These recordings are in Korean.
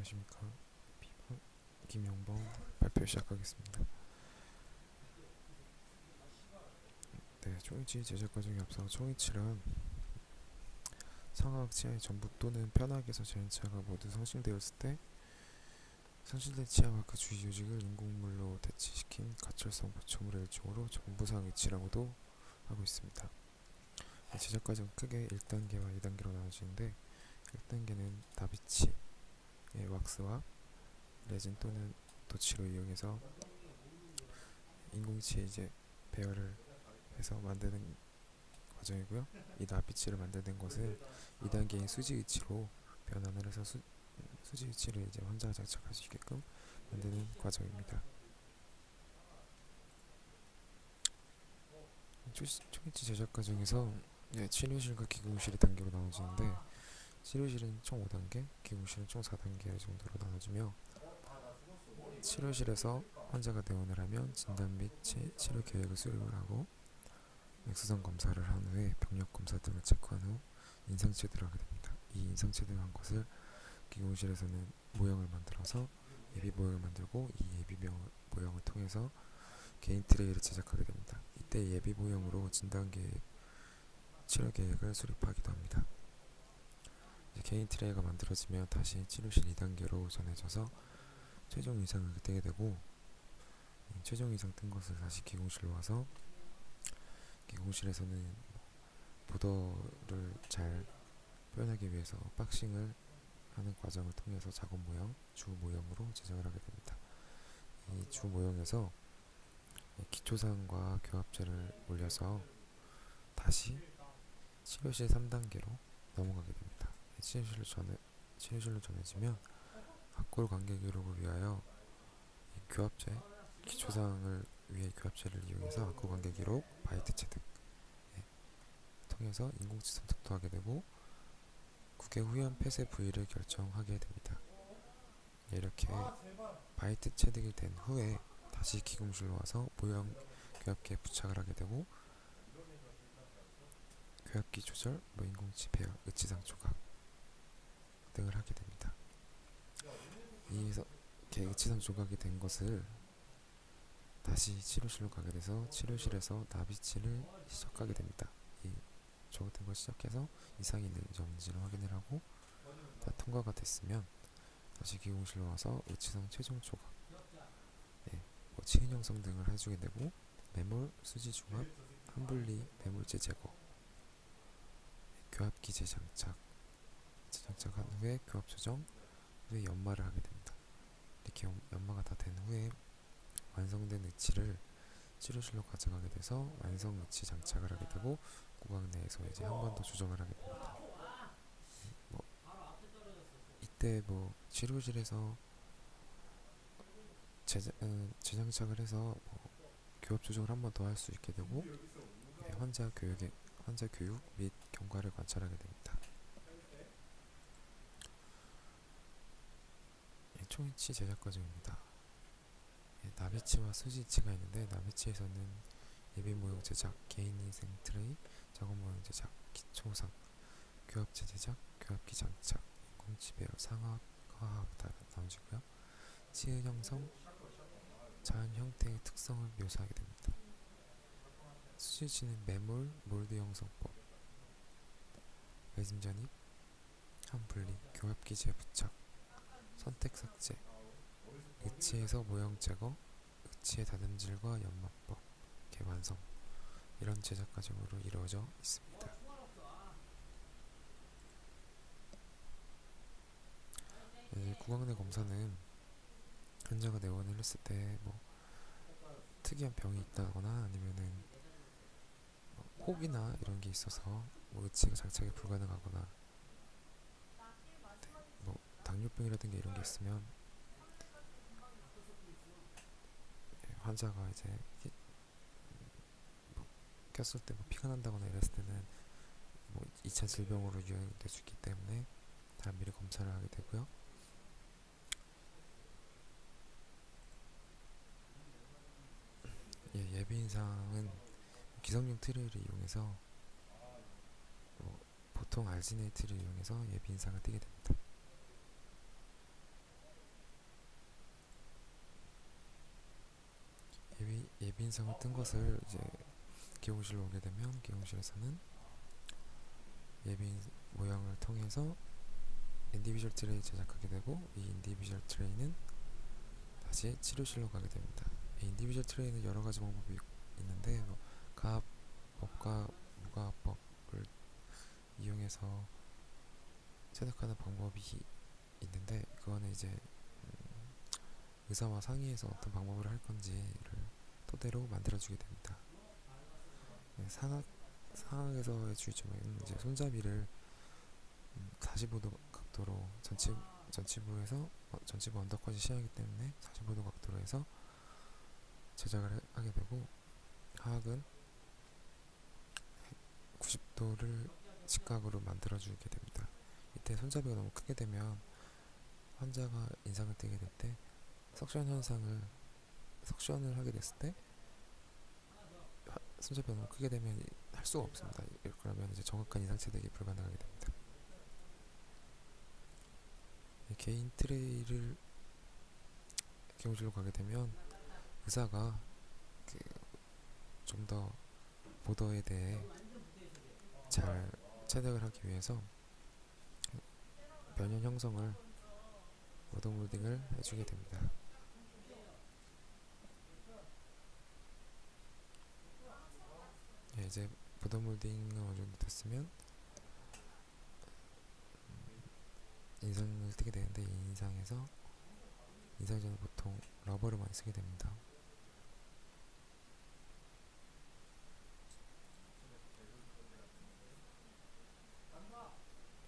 안녕하십니까. 비번 김영범 발표 시작하겠습니다. 네, 초이치 제작 과정에 앞서 초이치란 상하학 치아의 전북 또는 편학에서 자연 치아가 모두 상실되었을 때 상실된 치아와 그 주위 조직을 인공물로 대치시킨 가철성 보충물의 일종으로 전부상 의치라고도 하고 있습니다. 제작 과정 크게 1단계와 2단계로 나눠지는데 1단계는 다비치의 왁스와 레진 또는 도치로 이용해서 인공치에 이제 배열을 해서 만드는 과정이고요. 이 나비치를 만드는 것을 2단계인 수지의치로 변환을 해서 수지의치를 이제 환자가 장착할 수 있게끔 만드는 과정입니다. 초기치 제작 과정에서 치료실과 기공실이 단계로 나눠지는데 치료실은 총 5단계, 기공실은 총 4단계 정도로 나눠지며 치료실에서 환자가 내원을 하면 진단 및 치료 계획을 수립을 하고 엑스선 검사를 한 후에 병력 검사 등을 체크한 후 인상체들을 하게 됩니다. 이 인상체들을 한 것을 기공실에서는 모형을 만들어서 예비 모형을 만들고 이 예비 모형을 통해서 개인 트레이를 제작하게 됩니다. 이때 예비 모형으로 진단 계획, 치료 계획을 수립하기도 합니다. 개인 트레이가 만들어지면 다시 치료실 2단계로 전해져서 최종 의상을 뜨게 되고 최종 의상 뜬 것을 다시 기공실로 와서 기공실에서는 보더를 잘 표현하기 위해서 박싱을 하는 과정을 통해서 작업 모형, 주 모형으로 제작을 하게 됩니다. 이 주 모형에서 기초상과 교합제를 올려서 다시 치료실 3단계로 넘어가게 됩니다. 치료실로 전해지면 학골 관계 기록을 위하여 교합제, 기초상을 위해 교합제를 이용해서 학골 관계 기록, 바이트 체득 통해서 인공치 선택도 하게 되고 국외 후연 폐쇄 부위를 결정하게 됩니다. 이렇게 바이트 체득이 된 후에 다시 기공실로 와서 모형 교합기에 부착을 하게 되고 교합기 조절, 인공치 배열, 의치상 조각 등을 하게 됩니다. 이에서 의치상 조각이 된 것을 다시 치료실로 가게 돼서 치료실에서 나비치를 시작하게 됩니다. 이 조각된 걸 시작해서 이상이 있는지 없는지를 확인을 하고 다 통과가 됐으면 다시 기공실로 와서 의치상 최종 조각, 치은 형성 등을 해주게 되고 매몰, 수지 중합, 한분리, 매몰제 제거, 교합기 재장착한 후에 교합 조정, 후에 연마를 하게 됩니다. 이렇게 연마가 다 된 후에 완성된 의치를 치료실로 가져가게 돼서 완성 의치 장착을 하게 되고 구강 내에서 이제 한 번 더 조정을 하게 됩니다. 이때 치료실에서 재장착을 해서 교합 조정을 한 번 더 할 수 있게 되고 환자 교육 및 경과를 관찰하게 됩니다. 초이치 제작 과정입니다. 나비치와 수지치가 있는데 나비치에서는 예비 모형 제작, 개인 인생 트레이, 작업 모형 제작, 기초상, 교합제 제작, 교합기 장착, 인공치 배열, 상하학, 화학 다 나눠지고요. 치은 형성, 자연 형태의 특성을 묘사하게 됩니다. 수지치는 매몰, 몰드 형성법, 레진 전입, 한분리, 교합기 재부착, 선택 삭제, 의치에서 모형 제거, 의치의 다듬질과 연마법, 개완성 이런 제작 과정으로 이루어져 있습니다. 구강 내 검사는 환자가 내원을 했을 때 특이한 병이 있다거나 아니면은 혹이나 이런 게 있어서 의치가 장착이 불가능하거나 당뇨병이라든가 이런 게 있으면 환자가 이제 꼈을 때 피가 난다거나 이랬을 때는 2차 질병으로 유행될 수 있기 때문에 다 미리 검사를 하게 되고요. 예비인상은 기성용 트레이를 이용해서 보통 알지네이트를 이용해서 예비인상을 뜨게 됩니다. 인상을 뜬 것을 이제 기용실로 오게 되면 기용실에서는 예비 모양을 통해서 인디비주얼 트레이 제작하게 되고, 이 인디비주얼 트레이는 다시 치료실로 가게 됩니다. 이 인디비주얼 트레이는 여러 가지 방법이 있는데, 가압법과 무가압법을 이용해서 체득하는 방법이 있는데, 그거는 이제 의사와 상의해서 어떤 방법을 할 건지를 토대로 만들어주게 됩니다. 상악에서의 주의점은 이제 손잡이를 45도 각도로 전치부 언더컷이 시야이기 때문에 45도 각도로 해서 제작을 하게 되고, 하악은 90도를 직각으로 만들어주게 됩니다. 이때 손잡이가 너무 크게 되면 환자가 인상을 떼게 될 때 석션을 하게 됐을 때 손잡이가 너무 크게 되면 할 수가 없습니다. 그러면 이제 정확한 인상 체득이 불가능하게 됩니다. 개인 트레이를 기용실로 가게 되면 의사가 좀 더 보더에 대해 잘 체득을 하기 위해서 변형 형성을 보더 몰딩을 해주게 됩니다. 이제 보더 몰딩이 어느 정도 됐으면 인상을 뜨게 되는데, 이 인상에서 인상전은 보통 러버를 많이 쓰게 됩니다.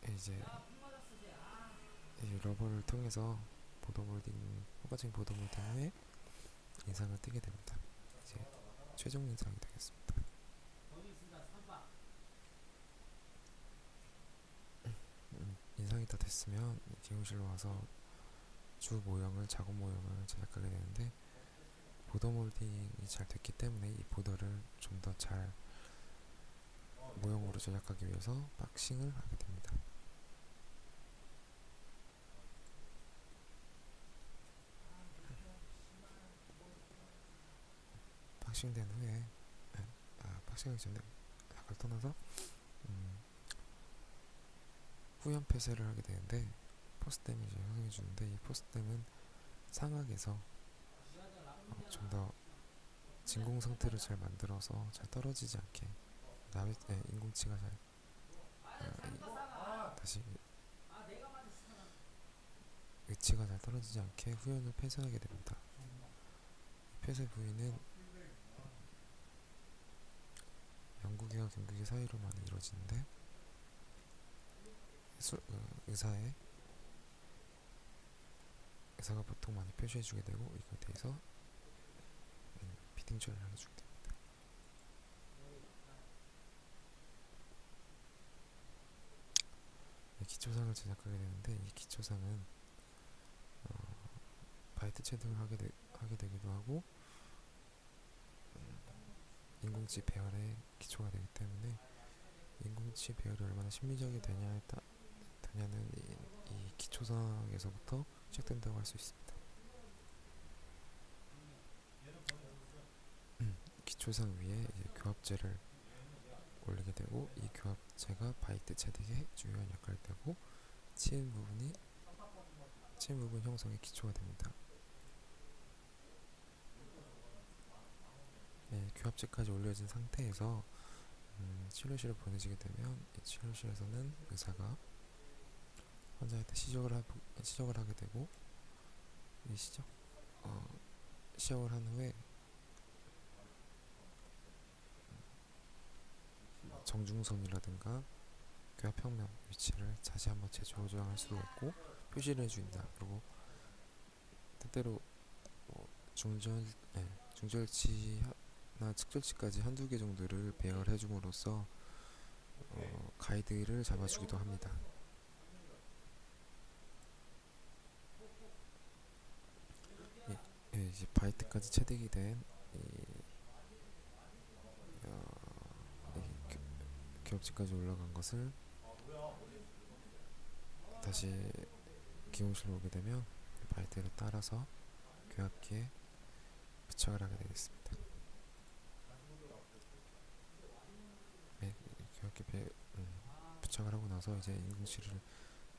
이제 이 러버를 통해서 효과적인 보더 몰딩 후에 인상을 뜨게 됩니다. 이제 최종 인상이 되겠습니다. 인상이 다 됐으면 기용실로 와서 작업 모형을 제작하게 되는데, 보더 몰딩이 잘 됐기 때문에 이 보더를 좀 더 잘 모형으로 제작하기 위해서 박싱을 하게 됩니다. 박싱된 후에 박싱하기 전에 약을 떠나서 후연 폐쇄를 하게 되는데, 포스댐을 이제 형성해 주는데, 이 포스댐은 상악에서 좀 더 진공 상태를 잘 만들어서 잘 떨어지지 않게, 인공치가 다시 위치가 잘 떨어지지 않게 후연을 폐쇄하게 됩니다. 폐쇄 부위는 영구기와 경구기 사이로 많이 이루어지는데, 의사가 보통 많이 표시해주게 되고, 이거에 대해서 피딩 처리를 해주게 됩니다. 기초상을 제작하게 되는데, 이 기초상은 바이트 체딩을 하게 되기도 하고, 인공치 배열의 기초가 되기 때문에 인공치 배열이 얼마나 심리적이 되냐는 이 기초상에서부터 시작된다고 할 수 있습니다. 기초상 위에 이제 교합제를 올리게 되고, 이 교합제가 바이트 체딩의 중요한 역할을 되고, 치은 부분 형성의 기초가 됩니다. 교합제까지 올려진 상태에서 치료실을 보내지게 되면, 이 치료실에서는 의사가 환자한테 시적을 하게 되고, 이 시적을 한 후에 정중선이라든가 교합평면 위치를 다시 한번 재조정할 수도 있고 표시를 해준다. 그리고 때때로 중절치나 측절치까지 한두 개 정도를 배열해 줌으로써 가이드를 잡아주기도 합니다. 이제 바이트까지 체득이 된 기업체까지 올라간 것을 다시 기용실로 오게 되면 바이트를 따라서 교합기에 부착을 하게 되겠습니다. 이렇게 부착을 하고 나서 이제 인공치를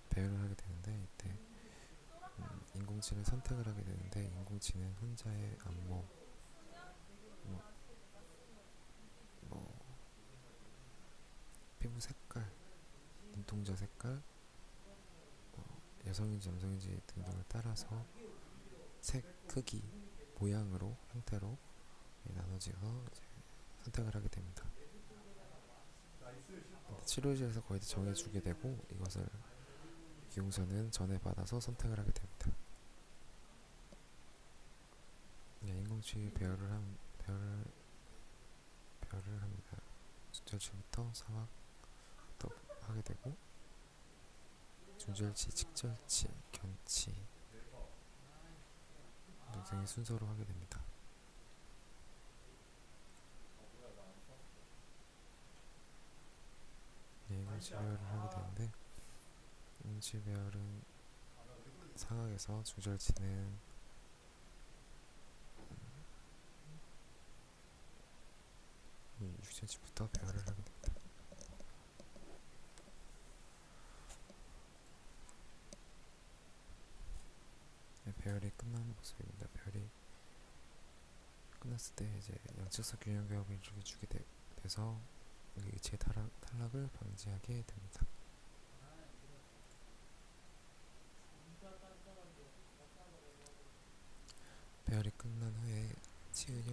배열을 하게 되는데, 이때 인공치를 선택을 하게 되는데, 인공치는 혼자의 안목, 뭐, 뭐 피부 색깔, 눈동자 색깔, 여성인지 남성인지 등등을 따라서 색, 크기, 모양으로, 형태로 나눠지어서 이제 선택을 하게 됩니다. 치료실에서 거의 정해주게 되고, 이것을 기용사는 전해받아서 선택을 하게 됩니다. 인공치 배열을 합니다. 중절치부터 사막부터 하게 되고, 중절치, 직절치, 견치 등등의 순서로 하게 됩니다. 인공치 배열을 하게 되는데, 인공치 배열은 사각에서 중절치는 6cm부터 배열을 하게 됩니다. 배열이 끝난 모습입니다. 배열이 끝났을 때 이제 양측선 균형 벽을 이렇게 주게 돼서 의체 탈락을 방지하게 됩니다. 배열이 끝난 후에 치은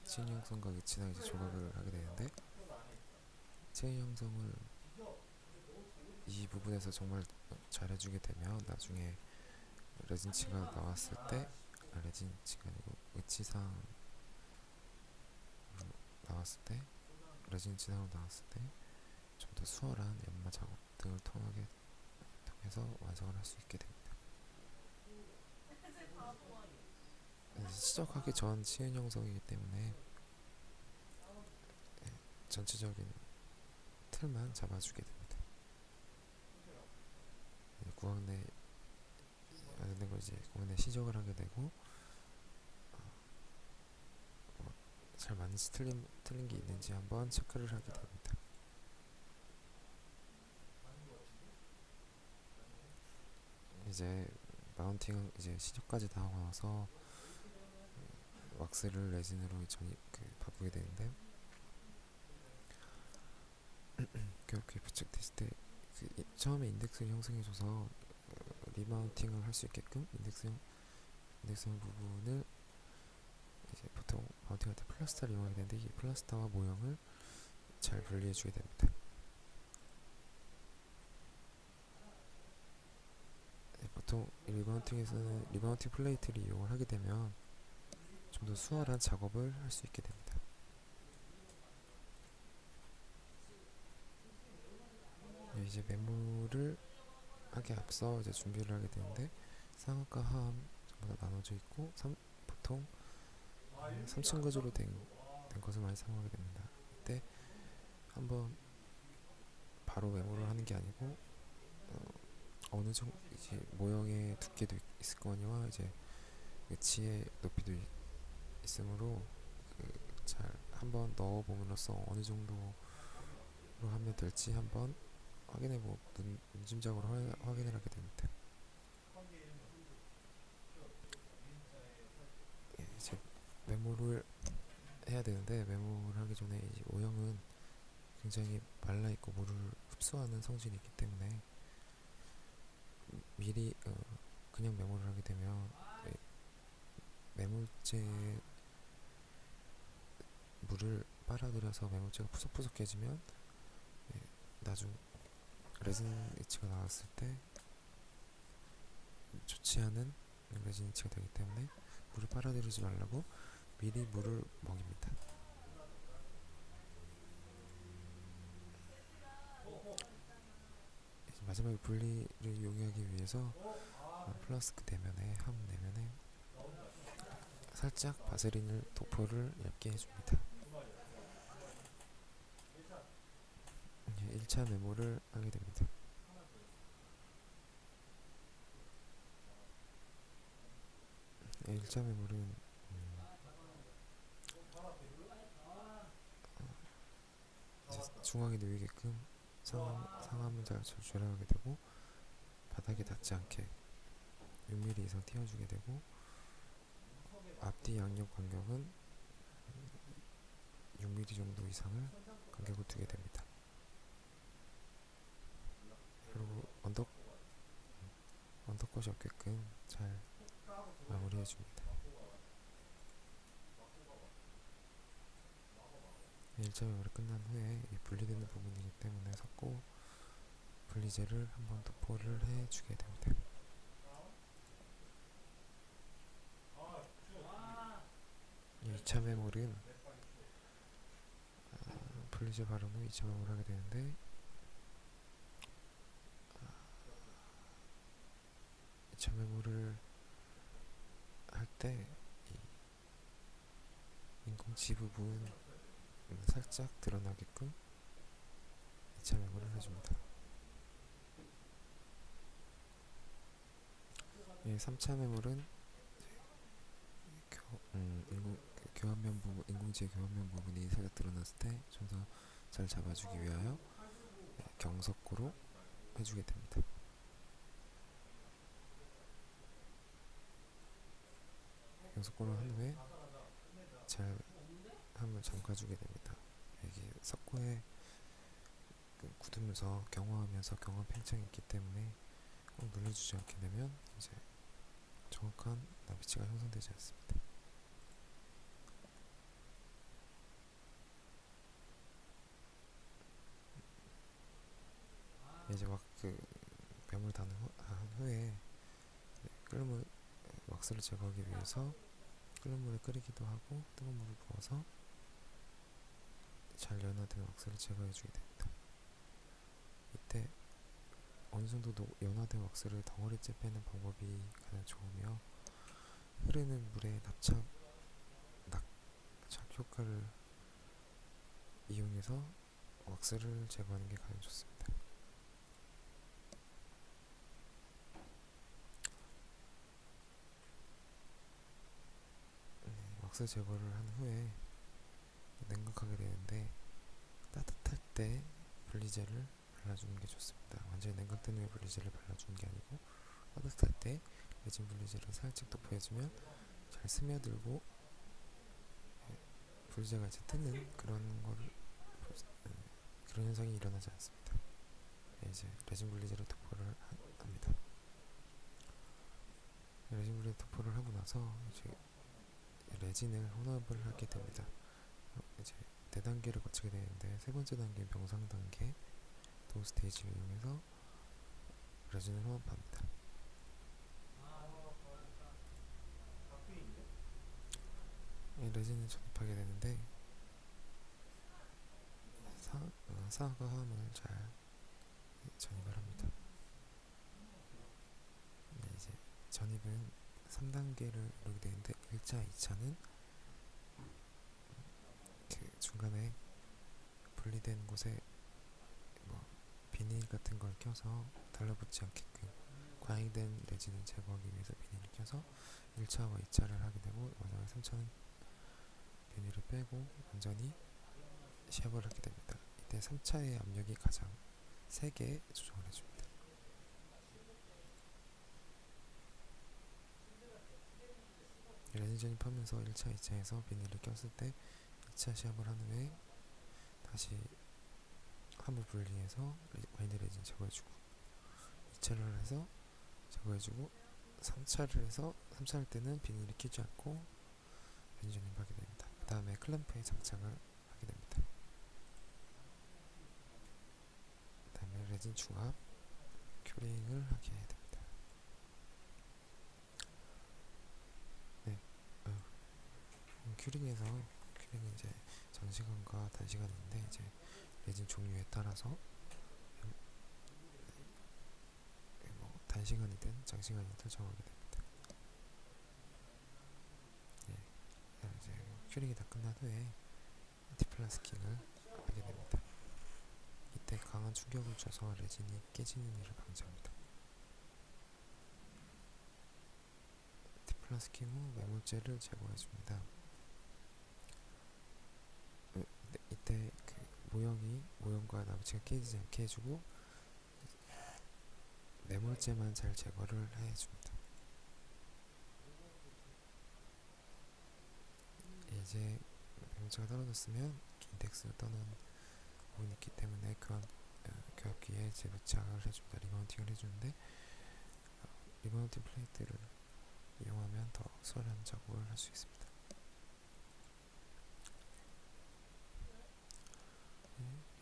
형성과 위치나 이제 조각을 하게 되는데, 치은 형성을 이 부분에서 정말 잘해주게 되면 나중에 레진치가 나왔을 때, 레진치가 아니고 의치상 나왔을 때, 레진치상으로 나왔을 때 좀 더 수월한 연마 작업 등을 통해서 완성을 할 수 있게 됩니다. 시작하기 전 치은 형성이기 때문에 전체적인 틀만 잡아주게 됩니다. 구강 내 완성된 걸 이제 구강 내 시적을 하게 되고, 잘 맞는지 틀린 게 있는지 한번 체크를 하게 됩니다. 이제 마운팅은 이제 시적까지 다 하고 나서 왁스를 레진으로 바꾸게 되는데, 그렇게 부착됐을 때 처음에 인덱스를 형성해줘서 리마운팅을 할 수 있게끔 인덱스형 부분을 이제 보통 마운팅할 때 플라스터를 이용하게 되는데, 이 플라스터와 모형을 잘 분리해주게 됩니다. 보통 리마운팅에서는 리마운팅 플레이트를 이용을 하게 되면 좀 더 수월한 작업을 할 수 있게 됩니다. 이제 메모를 하기 앞서 이제 준비를 하게 되는데, 상악과 하암 전부 다 나눠져 있고, 보통 3층 구조로 된 것을 많이 사용하게 됩니다. 이때 한번 바로 메모를 하는 게 아니고, 어느 정도 이제 모형의 두께도 있을 거니와 이제 위치의 높이도 있으므로 잘 한번 넣어봄으로써 어느 정도로 하면 될지 한번 확인해보고 눈짐작으로 확인을 하게 됩니다. 이제 메모를 해야 되는데, 메모를 하기 전에 이 모형은 굉장히 말라있고 물을 흡수하는 성질이 있기 때문에 미리 그냥 메모를 하게 되면 매몰제 물을 빨아들여서 매몰제가 푸석푸석해지면 나중 레진 위치가 나왔을 때 좋지 않은 레진 위치가 되기 때문에 물을 빨아들이지 말라고 미리 물을 먹입니다. 마지막에 분리를 이용하기 위해서 플라스크 내면에 함 내면에 살짝 바세린을 도포를 얇게 해줍니다. 1차 메모를 하게 됩니다. 1차 메모는 중앙에 놓이게끔 상함을 잘 조절하게 되고, 바닥에 닿지 않게 6mm 이상 띄워주게 되고, 앞뒤 양옆 간격은 6mm 정도 이상을 간격을 두게 됩니다. 그리고 언더컷이 없게끔 잘 마무리해줍니다. 1차 매물이 끝난 후에 분리되는 부분이기 때문에 섞고 분리제를 한번 도포를 해주게 됩니다. 2차 매몰은 분리제 바른 후 2차 매몰을 하게 되는데, 2차 매몰을 할 때 인공지 부분 살짝 드러나게끔 2차 매몰을 해줍니다. 3차 매몰은 인공지의 교환면 부분이 살짝 드러났을 때 좀 더 잘 잡아주기 위하여 경석고로 해주게 됩니다. 경석고로 한 후에 잘 한번 잠가주게 됩니다. 이게 석고에 굳으면서 경화하면서 경화 팽창이 있기 때문에 꼭 눌러주지 않게 되면 이제 정확한 나비치가 형성되지 않습니다. 이제 매물 단 후에 끓는 물 왁스를 제거하기 위해서 끓는 물에 끓이기도 하고 뜨거운 물을 부어서 잘 연화된 왁스를 제거해 주게 됩니다. 이때 어느 정도 연화된 왁스를 덩어리째 빼는 방법이 가장 좋으며, 흐르는 물에 납착 효과를 이용해서 왁스를 제거하는 게 가장 좋습니다. 왁스 제거를 한 후에 냉각하게 되는데, 따뜻할 때 분리제를 발라주는 게 좋습니다. 완전히 냉각된 후에 분리제를 발라주는 게 아니고, 따뜻할 때 레진 분리제를 살짝 도포해주면 잘 스며들고 분리제가 이제 뜨는 그런 현상이 일어나지 않습니다. 이제 레진 분리제를 도포를 합니다. 레진 분리제 도포를 하고 나서 이제 레진을 혼합을 하게 됩니다. 이제 네 단계를 거치게 되는데, 세 번째 단계 명상 단계 도우 스테이지를 이용해서 레진을 혼합합니다. 레진을 전입하게 되는데, 사과 함을 잘 전입을 합니다. 이제 전입은 3단계를 이루게 되는데, 1차, 2차는 중간에 분리된 곳에 비닐 같은 걸 껴서 달라붙지 않게끔 과잉된 레진을 제거하기 위해서 비닐을 껴서 1차와 2차를 하게 되고, 마지막에 3차는 비닐을 빼고 완전히 시합을 하게 됩니다. 이때 3차의 압력이 가장 세게 조정을 해줍니다. 레진 전입하면서 1차, 2차에서 비닐을 꼈을 때 2차 시합을 한 후에 다시 함을 분리해서 과잉된 레진 제거해주고, 2차를 해서 제거해주고, 3차를 해서 3차 할 때는 비닐을 끼지 않고 레진 전입하게 됩니다. 그 다음에 클램프에 장착을 하게 됩니다. 그 다음에 레진 중합 큐링을 하게 됩니다. 큐링은 이제 장시간과 단시간인데, 이제 레진 종류에 따라서 단시간이든 장시간이든 정하게 됩니다. 이제 큐링이 다 끝난 후에 디플라스킹을 하게 됩니다. 이때 강한 충격을 줘서 레진이 깨지는 일을 방지합니다. 디플라스킹 후 매몰제를 제거해줍니다. 이때 모형과 나부치가 깨지지 않게 해주고 매몰제만 잘 제거를 해줍니다. 이제 매몰제가 떨어졌으면 인덱스가 떠난 부분이 있기 때문에 교합기에 재부착을 해줍니다. 리마운팅을 해주는데 리마운팅 플레이트를 이용하면 더 수월한 작업을 할 수 있습니다.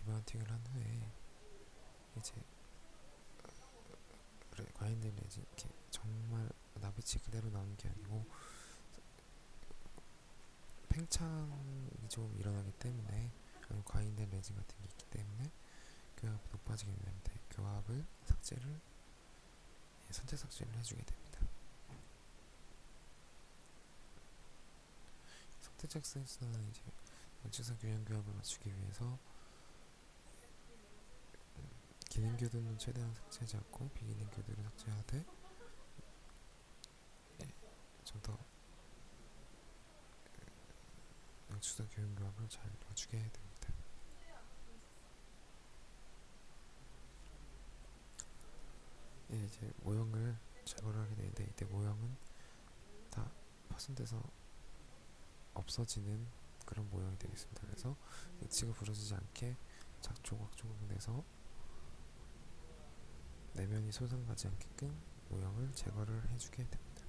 리마운팅을 한 후에 이제 과잉된 레진, 이렇게 정말 나부치 그대로 나오는 게 아니고 팽창이 좀 일어나기 때문에, 아니면 과잉된 레진 같은 게 있기 때문에 교합이 높아지게 되는데 교합을 선택 삭제를 해주게 됩니다. 선택 삭제에서는 이제 원칙상 균형 교합을 맞추기 위해서 기능 교도는 최대한 삭제하지 않고 비기능 교도를 삭제하되 좀 더 양추사 균형 교합을 잘 맞추게 됩니다. 이제 모형을 제거를 하게 되는데 이때 모형은 다 파손돼서 없어지는 그런 모형이 되겠습니다. 그래서 엣지가 부러지지 않게 조각조각 내서 내면이 손상가지 않게끔 모형을 제거를 해주게 됩니다.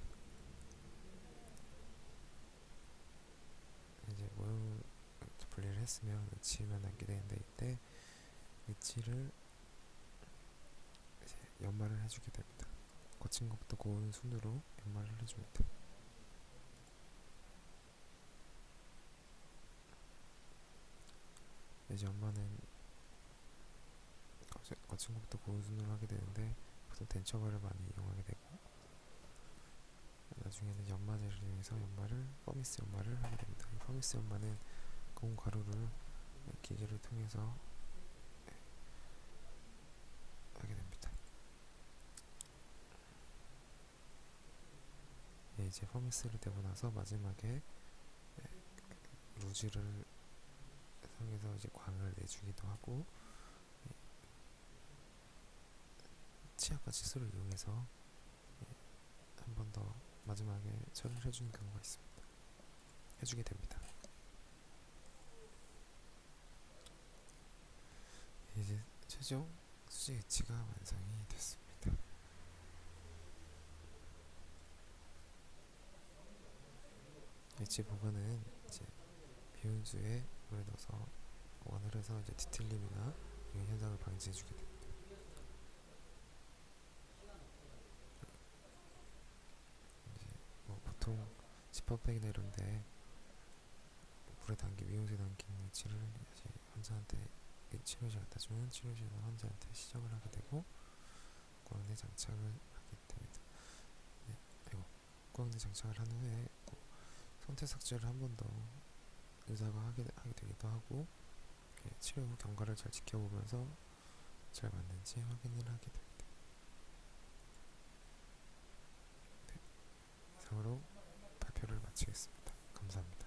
이제 모형을 분리를 했으면 엣지만 남게 되는데 이때 엣지를 이제 연마를 해주게 됩니다. 거친 것부터 고운 순으로 연마를 해줍니다. 이제 연마는 거친 것부터 고운 순으로 하게 되는데 보통 덴처바를 많이 이용하게 되고, 나중에는 연마제를 이용해서 퍼미스 연마를 하게 됩니다. 이 퍼미스 연마는 고운 가루를 기계를 통해서 하게 됩니다. 이제 퍼미스를 대고 나서 마지막에 루즈를 사용해서 이제 광을 내주기도 하고, 치약과 칫솔을 이용해서 한 번 더 마지막에 처리를 해주는 경우가 있습니다. 해주게 됩니다. 이제 최종 수직 엣지가 완성이 됐습니다. 엣지 보관은 이제 비온수에 물에 넣어서 보관을 해서 이제 뒤틀림이나 이런 현상을 방지해주게 됩니다. 보통 지퍼백이나 이런데 물에 미온수에 담긴 엣지를 이제 환자한테 치료실 갖다 주면 치료실에서 환자한테 시정을 하게 되고 구강내 장착을 하게 됩니다. 구강내 장착을 한 후에 선택 삭제를 한 번 더 의사가 하게 되기도 하고, 치료 후 경과를 잘 지켜보면서 잘 맞는지 확인을 하게 됩니다. 이상으로 발표를 마치겠습니다. 감사합니다.